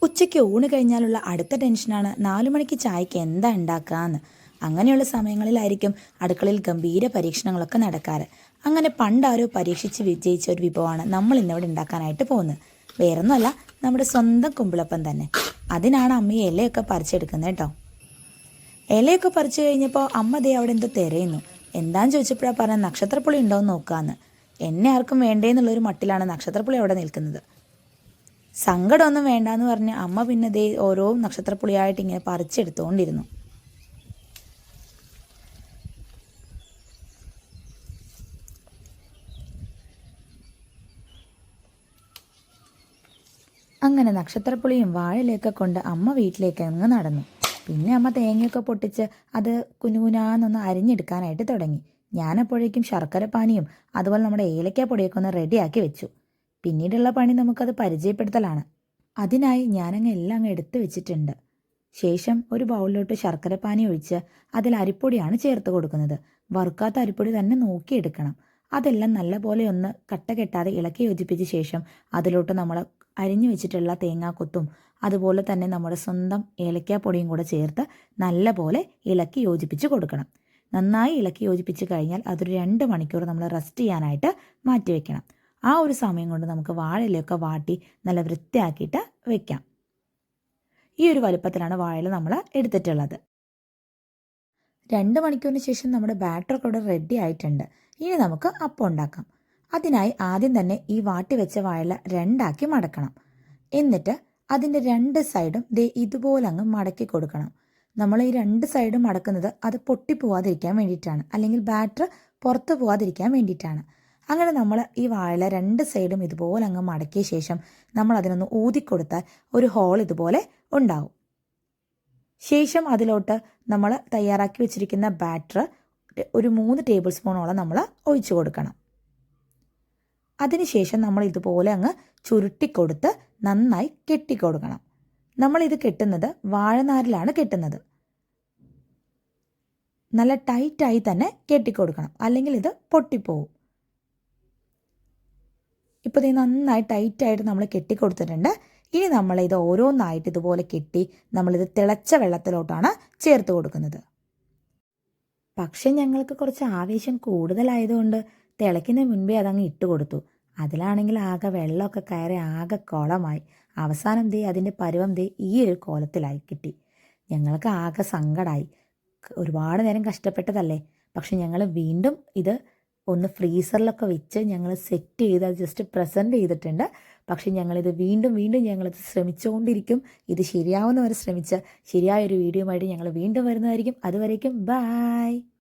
ഉച്ചയ്ക്ക് ഊണ് കഴിഞ്ഞാലുള്ള അടുത്ത ടെൻഷനാണ് 4 മണിക്ക് ചായക്ക് എന്താ ഉണ്ടാക്കാന്ന്. അങ്ങനെയുള്ള സമയങ്ങളിലായിരിക്കും അടുക്കളയിൽ ഗംഭീര പരീക്ഷണങ്ങളൊക്കെ നടക്കാറ്. അങ്ങനെ പണ്ടാരോ പരീക്ഷിച്ച് വിജയിച്ച ഒരു വിഭവമാണ് നമ്മൾ ഇന്നിവിടെ ഉണ്ടാക്കാനായിട്ട് പോകുന്നത്. വേറൊന്നുമല്ല, നമ്മുടെ സ്വന്തം കുമ്പിളപ്പം തന്നെ. അതിനാണ് അമ്മ ഈ ഇലയൊക്കെ പറിച്ചെടുക്കുന്നത് കേട്ടോ. ഇലയൊക്കെ പറിച്ചു കഴിഞ്ഞപ്പോൾ അമ്മ ദേ അവിടെ എന്തോ തിരയുന്നു. എന്താന്ന് ചോദിച്ചപ്പോഴാണ് പറഞ്ഞ നക്ഷത്രപ്പുളി ഉണ്ടോയെന്ന് നോക്കാമെന്ന്. എന്നെ ആർക്കും വേണ്ടേന്നുള്ളൊരു മട്ടിലാണ് നക്ഷത്രപ്പുളി അവിടെ നിൽക്കുന്നത്. സങ്കടമൊന്നും വേണ്ടാന്ന് പറഞ്ഞ് അമ്മ പിന്നെ ദേ ഓരോ നക്ഷത്രപ്പുളിയായിട്ട് ഇങ്ങനെ പറിച്ചെടുത്തുകൊണ്ടിരുന്നു. അങ്ങനെ നക്ഷത്രപ്പുളിയും വാഴയിലൊക്കെ കൊണ്ട് അമ്മ വീട്ടിലേക്ക് അങ്ങ് നടന്നു. പിന്നെ അമ്മ തേങ്ങയൊക്കെ പൊട്ടിച്ച് അത് കുനുകുനാന്നൊന്ന് അരിഞ്ഞെടുക്കാനായിട്ട് തുടങ്ങി. ഞാനപ്പോഴേക്കും ശർക്കര പാനിയും അതുപോലെ നമ്മുടെ ഏലക്കാ പൊടിയൊക്കെ ഒന്ന് റെഡിയാക്കി വെച്ചു. പിന്നീടുള്ള പണി നമുക്കത് പരിചയപ്പെടുത്തലാണ്. അതിനായി ഞാനങ്ങ് എല്ലാം അങ്ങ് എടുത്തു വെച്ചിട്ടുണ്ട്. ശേഷം ഒരു ബൗളിലോട്ട് ശർക്കര പാനി ഒഴിച്ച് അതിൽ അരിപ്പൊടിയാണ് ചേർത്ത് കൊടുക്കുന്നത്. വറുക്കാത്ത അരിപ്പൊടി തന്നെ നോക്കിയെടുക്കണം. അതെല്ലാം നല്ലപോലെ ഒന്ന് കട്ട കെട്ടാതെ ഇളക്കി യോജിപ്പിച്ച ശേഷം അതിലോട്ട് നമ്മൾ അരിഞ്ഞു വെച്ചിട്ടുള്ള തേങ്ങാക്കൊത്തും അതുപോലെ തന്നെ നമ്മുടെ സ്വന്തം ഏലക്കാപ്പൊടിയും കൂടെ ചേർത്ത് നല്ലപോലെ ഇളക്കി യോജിപ്പിച്ച് കൊടുക്കണം. നന്നായി ഇളക്കി യോജിപ്പിച്ച് കഴിഞ്ഞാൽ അതൊരു 2 മണിക്കൂർ നമ്മൾ റെസ്റ്റ് ചെയ്യാനായിട്ട് മാറ്റി വെക്കണം. ആ ഒരു സമയം കൊണ്ട് നമുക്ക് വാഴയിലൊക്കെ വാട്ടി നല്ല വൃത്തിയാക്കിയിട്ട് വെക്കാം. ഈ ഒരു വലുപ്പത്തിലാണ് വാഴയില നമ്മൾ എടുത്തിട്ടുള്ളത്. 2 മണിക്കൂറിന് ശേഷം നമ്മുടെ ബാറ്ററൊക്കെ ഇവിടെ റെഡി ആയിട്ടുണ്ട്. ഇനി നമുക്ക് അപ്പം ഉണ്ടാക്കാം. അതിനായി ആദ്യം തന്നെ ഈ വാട്ടി വെച്ച വാഴയില രണ്ടാക്കി മടക്കണം. എന്നിട്ട് അതിൻ്റെ 2 സൈഡും ദേ ഇതുപോലെ അങ്ങ് മടക്കി കൊടുക്കണം. നമ്മൾ ഈ 2 സൈഡും മടക്കുന്നത് അത് പൊട്ടിപ്പോവാതിരിക്കാൻ വേണ്ടിയിട്ടാണ്, അല്ലെങ്കിൽ ബാറ്റർ പുറത്ത് പോവാതിരിക്കാൻ വേണ്ടിയിട്ടാണ്. അങ്ങനെ നമ്മൾ ഈ വാഴയില 2 സൈഡും ഇതുപോലെ അങ്ങ് മടക്കിയ ശേഷം നമ്മൾ അതിനൊന്ന് ഊതിക്കൊടുത്താൽ ഒരു ഹോൾ ഇതുപോലെ ഉണ്ടാവും. ശേഷം അതിലോട്ട് നമ്മൾ തയ്യാറാക്കി വെച്ചിരിക്കുന്ന ബാറ്റർ ഒരു 3 ടേബിൾ സ്പൂണോളം നമ്മൾ ഒഴിച്ചു കൊടുക്കണം. അതിനുശേഷം നമ്മൾ ഇതുപോലെ അങ്ങ് ചുരുട്ടിക്കൊടുത്ത് നന്നായി കെട്ടിക്കൊടുക്കണം. നമ്മളിത് കെട്ടുന്നത് വാഴനാരിലാണ് കെട്ടുന്നത്. നല്ല ടൈറ്റായി തന്നെ കെട്ടിക്കൊടുക്കണം, അല്ലെങ്കിൽ ഇത് പൊട്ടിപ്പോവും. ഇപ്പോൾ ഇത് നന്നായി ടൈറ്റായിട്ട് നമ്മൾ കെട്ടിക്കൊടുത്തിട്ടുണ്ട്. ഇനി നമ്മളിത് ഓരോന്നായിട്ട് ഇതുപോലെ കെട്ടി നമ്മളിത് തിളച്ച വെള്ളത്തിലോട്ടാണ് ചേർത്ത് കൊടുക്കുന്നത്. പക്ഷെ ഞങ്ങൾക്ക് കുറച്ച് ആവേശം കൂടുതലായതുകൊണ്ട് തിളയ്ക്കുന്നതിന് മുൻപേ അതങ്ങ് ഇട്ട് കൊടുത്തു. അതിലാണെങ്കിൽ ആകെ വെള്ളമൊക്കെ കയറി ആകെ കുളമായി. അവസാനം ദേ അതിൻ്റെ പരുവം ദേ ഈ ഒരു കോലത്തിലായി കിട്ടി. ഞങ്ങൾക്ക് ആകെ സങ്കടമായി. ഒരുപാട് നേരം കഷ്ടപ്പെട്ടതല്ലേ. പക്ഷെ ഞങ്ങൾ വീണ്ടും ഇത് ഒന്ന് ഫ്രീസറിലൊക്കെ വെച്ച് ഞങ്ങൾ സെറ്റ് ചെയ്ത് അത് ജസ്റ്റ് പ്രസൻറ്റ് ചെയ്തിട്ടുണ്ട്. പക്ഷെ ഞങ്ങളിത് വീണ്ടും വീണ്ടും ഞങ്ങളിത് ശ്രമിച്ചുകൊണ്ടിരിക്കും. ഇത് ശരിയാവുന്നവരെ ശ്രമിച്ച് ശരിയായൊരു വീഡിയോ ആയിട്ട് ഞങ്ങൾ വീണ്ടും വരുന്നതായിരിക്കും. അതുവരേക്കും ബൈ.